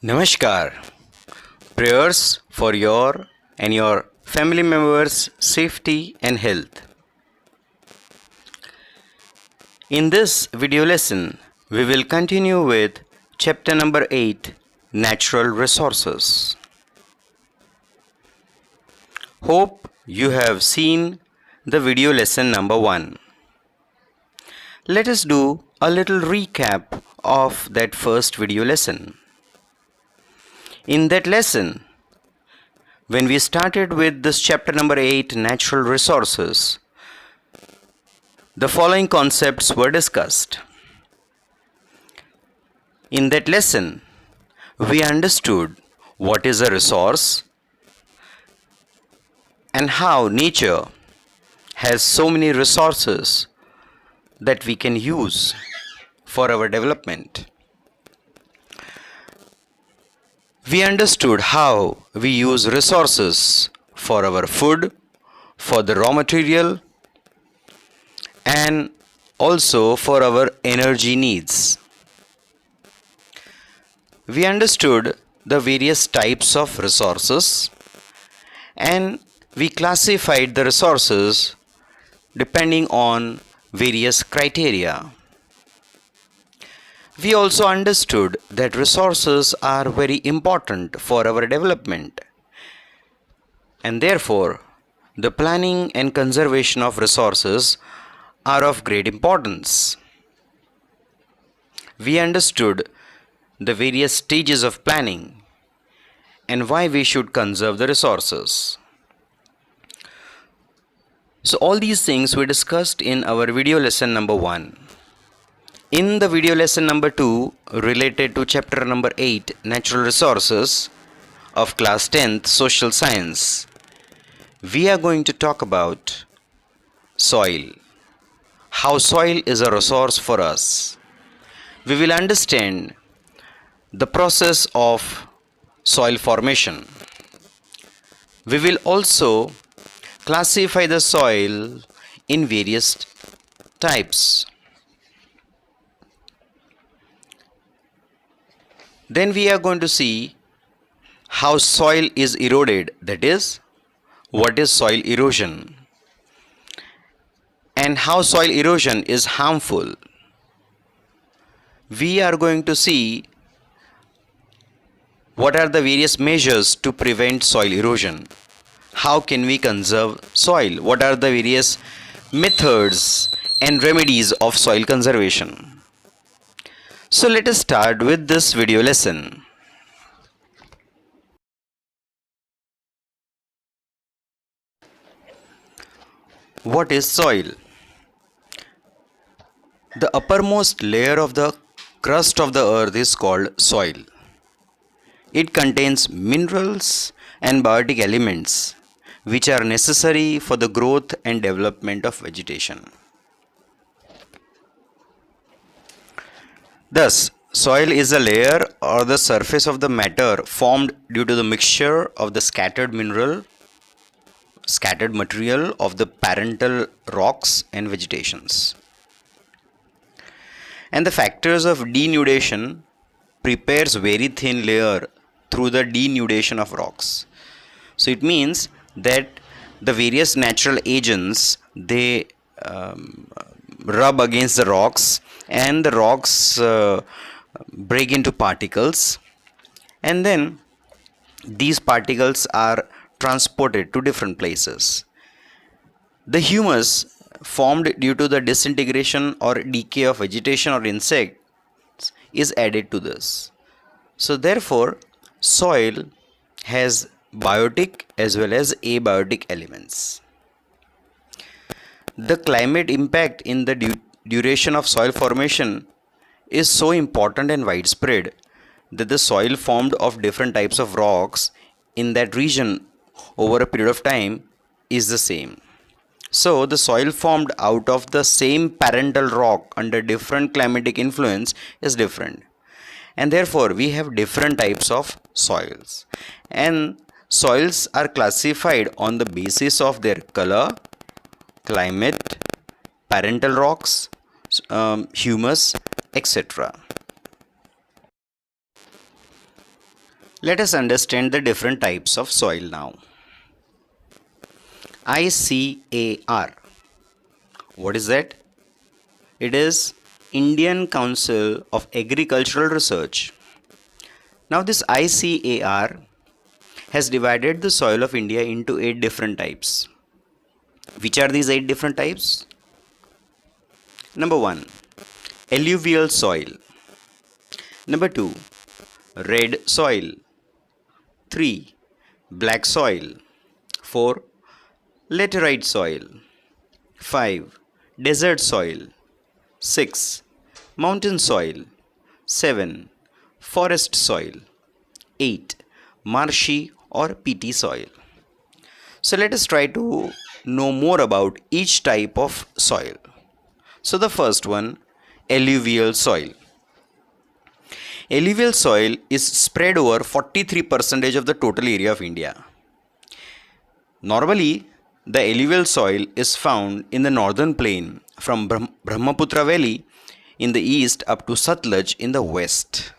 Namaskar. Prayers for your and your family members' safety and health. In this video lesson, we will continue with chapter number 8, Natural Resources. Hope you have seen the video lesson number 1. Let us do a little recap of that first video lesson. In that lesson, when we started with this chapter number 8, Natural Resources, the following concepts were discussed. In that lesson, we understood what is a resource and how nature has so many resources that we can use for our development. We understood how we use resources for our food, for the raw material, and also for our energy needs. We understood the various types of resources and we classified the resources depending on various criteria. We also understood that resources are very important for our development, and therefore the planning and conservation of resources are of great importance. We understood the various stages of planning and why we should conserve the resources. So all these things we discussed in our video lesson number 1. In the video lesson number 2 related to chapter number 8, Natural Resources of class 10th Social Science, we are going to talk about soil. How soil is a resource for us. We will understand the process of soil formation. We will also classify the soil in various types. Then we are going to see how soil is eroded, that is, what is soil erosion, and how soil erosion is harmful. We are going to see what are the various measures to prevent soil erosion. How can we conserve soil? What are the various methods and remedies of soil conservation? So let us start with this video lesson. What is soil? The uppermost layer of the crust of the earth is called soil. It contains minerals and biotic elements which are necessary for the growth and development of vegetation. Thus, soil is a layer or the surface of the matter formed due to the mixture of the scattered material of the parental rocks and vegetations. And the factors of denudation prepares very thin layer through the denudation of rocks. So it means that the various natural agents, they rub against the rocks and the rocks break into particles, and then these particles are transported to different places. The humus formed due to the disintegration or decay of vegetation or insects is added to this. So therefore soil has biotic as well as abiotic elements. The climate impact in the duration of soil formation is so important and widespread that the soil formed of different types of rocks in that region over a period of time is the same. So the soil formed out of the same parental rock under different climatic influence is different, and therefore we have different types of soils, and soils are classified on the basis of their color, climate, parental rocks, humus, etc. Let us understand the different types of soil now. ICAR. What is that? It is Indian Council of Agricultural Research. Now this ICAR has divided the soil of India into 8 different types. Which are these 8 different types? Number 1, alluvial soil. Number 2, red soil. 3, black soil. 4, laterite soil. 5, desert soil. 6, mountain soil. 7, forest soil. 8, marshy or peaty soil. So let us try to know more about each type of soil. So the first one, alluvial soil. Alluvial soil is spread over 43% of the total area of India. Normally, the alluvial soil is found in the northern plain from Brahmaputra Valley in the east up to Satluj in the west,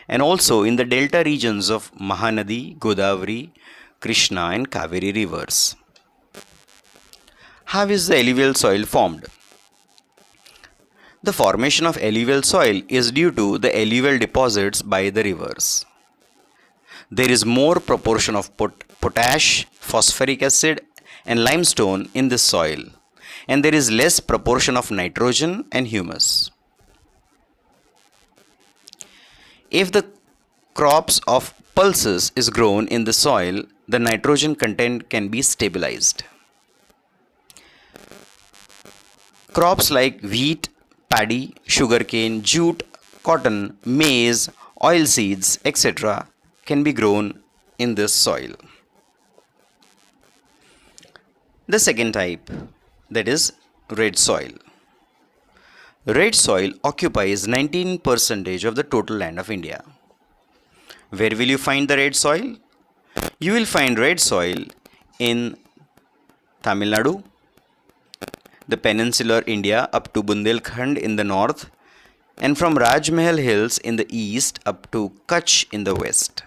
and also in the delta regions of Mahanadi, Godavari, Krishna and Kaveri rivers. How is the alluvial soil formed? The formation of alluvial soil is due to the alluvial deposits by the rivers. There is more proportion of potash, phosphoric acid and limestone in this soil, and there is less proportion of nitrogen and humus. If the crops of pulses is grown in the soil, the nitrogen content can be stabilized. Crops like wheat, paddy, sugarcane, jute, cotton, maize, oilseeds, etc. can be grown in this soil. The second type, that is red soil. Red soil occupies 19% of the total land of India. Where will you find the red soil? You will find red soil in Tamil Nadu, the peninsular India up to Bundelkhand in the north, and from Rajmahal Hills in the east up to Kutch in the west.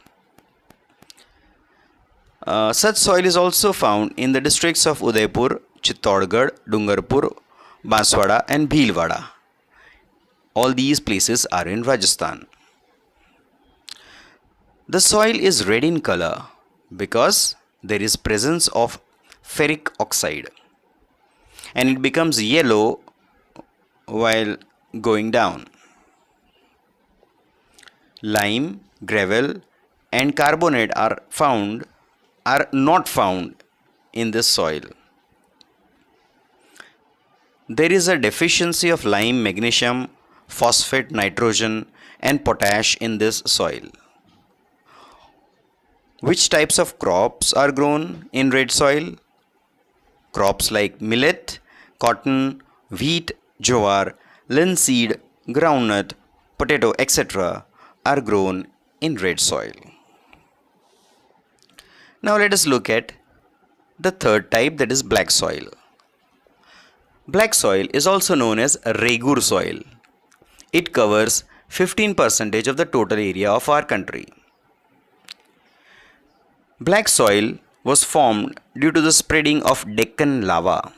Such soil is also found in the districts of Udaipur, Chittorgarh, Dungarpur, Banswara and Bhilwara. All these places are in Rajasthan. The soil is red in color because there is presence of ferric oxide, and it becomes yellow while going down. Lime, gravel and carbonate are not found in this soil. There is a deficiency of lime, magnesium, phosphate, nitrogen and potash in this soil. Which types of crops are grown in red soil? Crops like millet, cotton, wheat, jowar, linseed, groundnut, potato, etc. are grown in red soil. Now let us look at the third type, that is black soil. Black soil is also known as Regur soil. It covers 15% of the total area of our country. Black soil was formed due to the spreading of Deccan lava.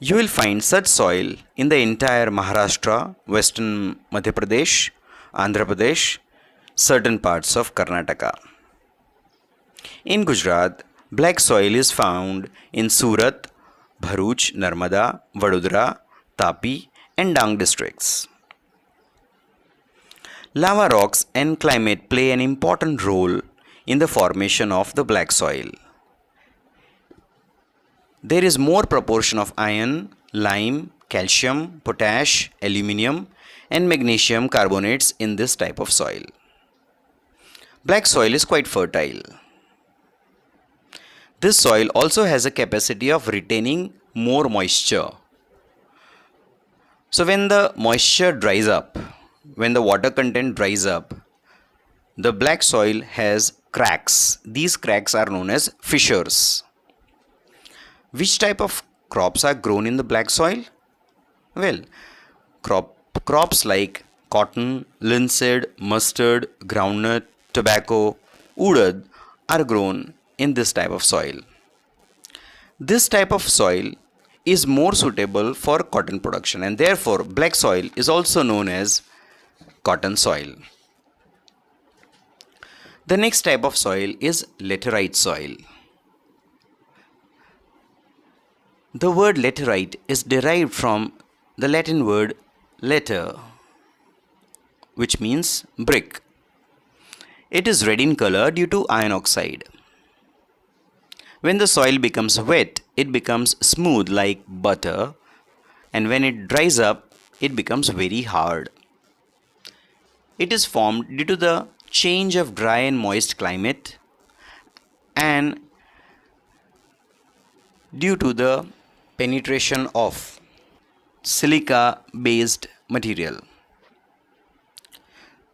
You will find such soil in the entire Maharashtra, western Madhya Pradesh, Andhra Pradesh, certain parts of Karnataka. In Gujarat, black soil is found in Surat, Bharuch, Narmada, Vadodara, Tapi and Dang districts. Lava rocks and climate play an important role in the formation of the black soil. There is more proportion of iron, lime, calcium, potash, aluminium and magnesium carbonates in this type of soil. Black soil is quite fertile. This soil also has a capacity of retaining more moisture. So when the moisture dries up, when the water content dries up, the black soil has cracks. These cracks are known as fissures. Which type of crops are grown in the black soil? Well, crops like cotton, linseed, mustard, groundnut, tobacco, urad are grown in this type of soil. This type of soil is more suitable for cotton production, and therefore black soil is also known as cotton soil. The next type of soil is laterite soil. The word laterite is derived from the Latin word later, which means brick. It is red in color due to iron oxide. When the soil becomes wet, it becomes smooth like butter, and when it dries up, it becomes very hard. It is formed due to the change of dry and moist climate and due to the penetration of silica based material.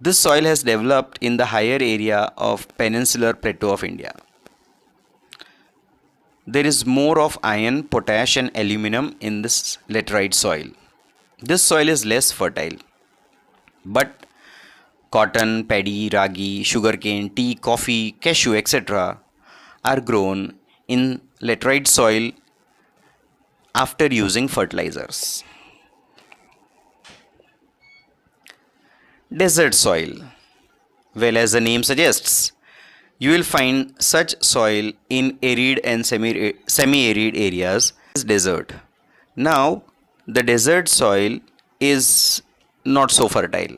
This soil has developed in the higher area of peninsular plateau of India. There is more of iron, potash and aluminum in this laterite soil. This soil is less fertile, but cotton, paddy, ragi, sugarcane, tea, coffee, cashew, etc. are grown in laterite soil after using fertilizers. Desert soil. Well, as the name suggests, you will find such soil in arid and semi-arid areas as desert. Now, the desert soil is not so fertile.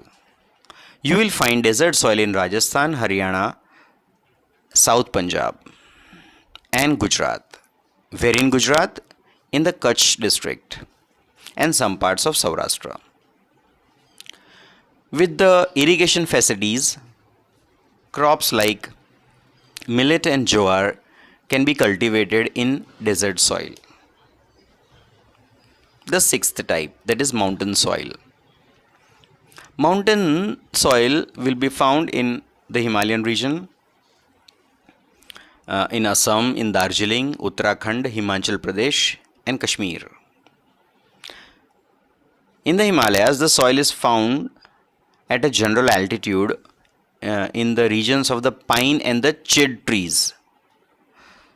You will find desert soil in Rajasthan, Haryana, South Punjab and Gujarat. Where in Gujarat? In the Kutch district and some parts of Saurashtra. With the irrigation facilities, crops like millet and jowar can be cultivated in desert soil. The sixth type, that is mountain soil. Mountain soil will be found in the Himalayan region, in Assam, in Darjeeling, Uttarakhand, Himachal Pradesh and Kashmir. In the Himalayas, the soil is found at a general altitude in the regions of the pine and the chid trees.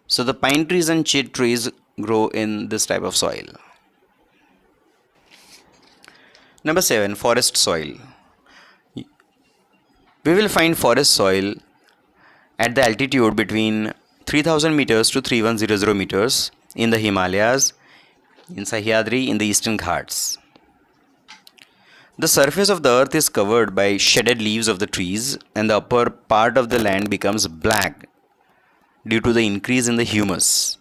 So the pine trees and chid trees grow in this type of soil. Number 7, forest soil. We will find forest soil at the altitude between 3000 meters to 3100 meters in the Himalayas, in Sahyadri, in the Eastern Ghats. The surface of the earth is covered by shaded leaves of the trees, and the upper part of the land becomes black due to the increase in the humus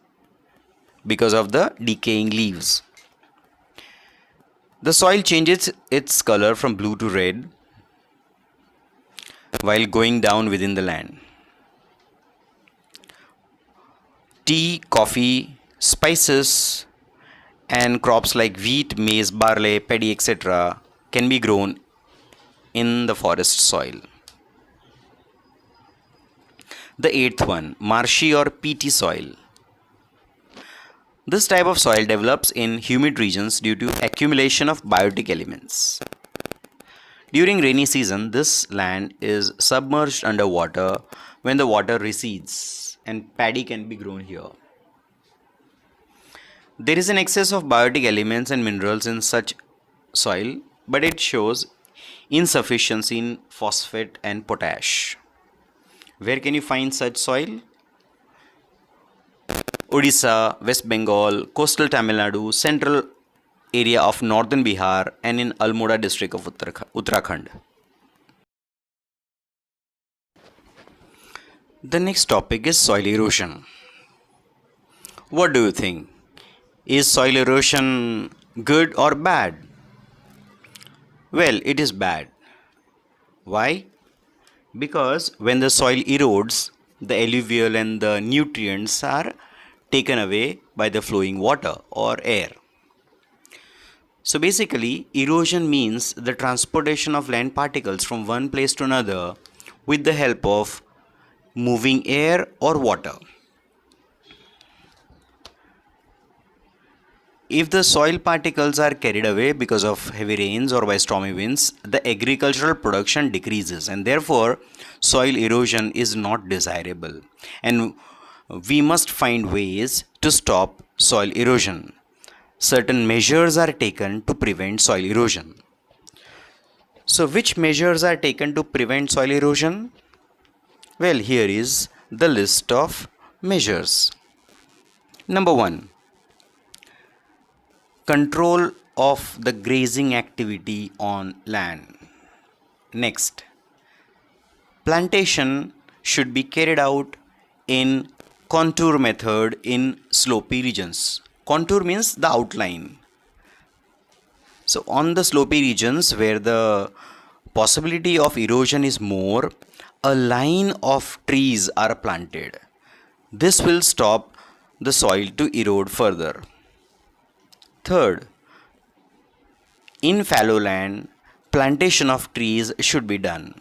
because of the decaying leaves. The soil changes its color from blue to red while going down within the land. Tea, coffee, spices and crops like wheat, maize, barley, paddy, etc. can be grown in the forest soil. The eighth one, marshy or peaty soil. This type of soil develops in humid regions due to accumulation of biotic elements. During rainy season, this land is submerged under water when the water recedes, and paddy can be grown here. There is an excess of biotic elements and minerals in such soil, but it shows insufficiency in phosphate and potash. Where can you find such soil? Odisha, West Bengal, coastal Tamil Nadu, central area of northern Bihar and in Almora district of Uttarakhand. The next topic is soil erosion. What do you think? Is soil erosion good or bad? Well, it is bad. Why? Because when the soil erodes, the alluvial and the nutrients are taken away by the flowing water or air. So basically, erosion means the transportation of land particles from one place to another with the help of moving air or water. If the soil particles are carried away because of heavy rains or by stormy winds, the agricultural production decreases, and therefore soil erosion is not desirable. And we must find ways to stop soil erosion. Certain measures are taken to prevent soil erosion. So, which measures are taken to prevent soil erosion? Well, here is the list of measures. Number 1, control of the grazing activity on land. Next, plantation should be carried out in contour method in slopy regions. Contour means the outline. So on the slopy regions where the possibility of erosion is more, a line of trees are planted. This will stop the soil to erode further. Third, in fallow land, plantation of trees should be done.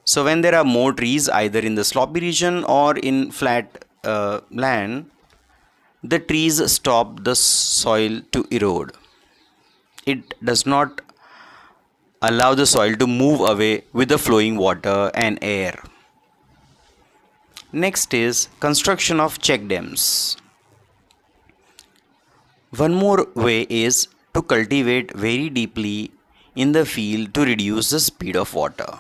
So when there are more trees either in the sloppy region or in flat land, the trees stop the soil to erode. It does not allow the soil to move away with the flowing water and air. Next is construction of check dams. One more way is to cultivate very deeply in the field to reduce the speed of water.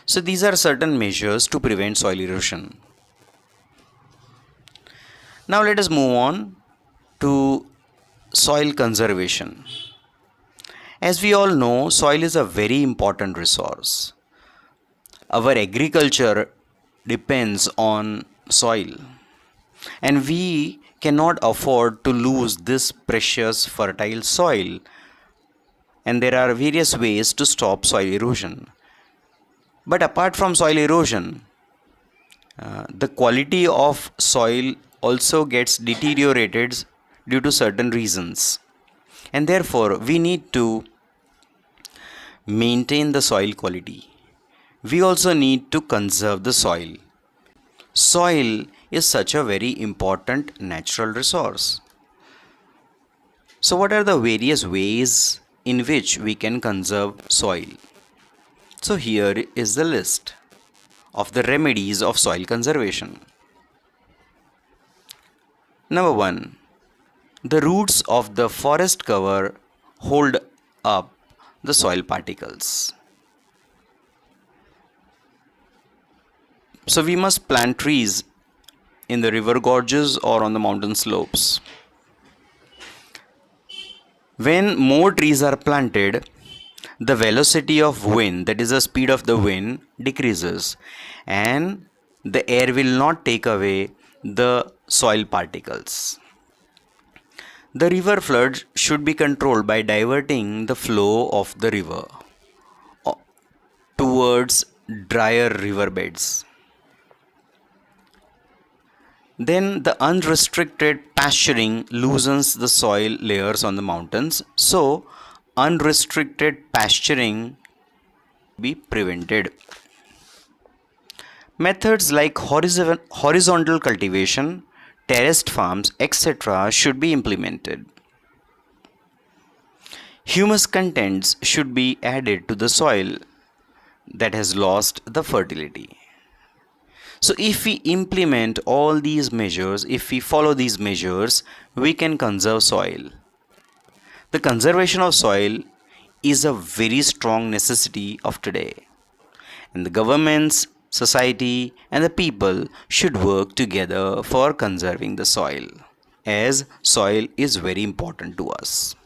So these are certain measures to prevent soil erosion. Now let us move on to soil conservation. As we all know, soil is a very important resource. Our agriculture depends on soil, and we cannot afford to lose this precious fertile soil, and there are various ways to stop soil erosion. But apart from soil erosion, the quality of soil also gets deteriorated due to certain reasons, and therefore we need to maintain the soil quality. We also need to conserve the soil. Soil is such a very important natural resource. So what are the various ways in which we can conserve soil? So here is the list of the remedies of soil conservation. Number 1, the roots of the forest cover hold up the soil particles. So we must plant trees in the river gorges or on the mountain slopes. When more trees are planted, the velocity of wind, that is the speed of the wind, decreases, and the air will not take away the soil particles. The river flood should be controlled by diverting the flow of the river towards drier riverbeds. Then the unrestricted pasturing loosens the soil layers on the mountains, so unrestricted pasturing be prevented. Methods like horizontal cultivation, terraced farms, etc. should be implemented. Humus contents should be added to the soil that has lost the fertility. So if we implement all these measures, if we follow these measures, we can conserve soil. The conservation of soil is a very strong necessity of today, and the governments, society and the people should work together for conserving the soil, as soil is very important to us.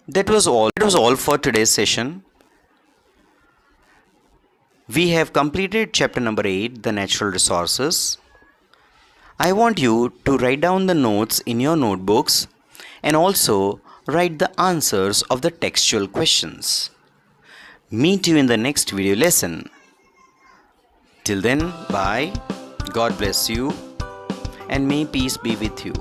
That was all for today's session. We have completed chapter number 8, the natural resources. I want you to write down the notes in your notebooks and also write the answers of the textual questions. Meet you in the next video lesson. Till then, bye. God bless you and may peace be with you.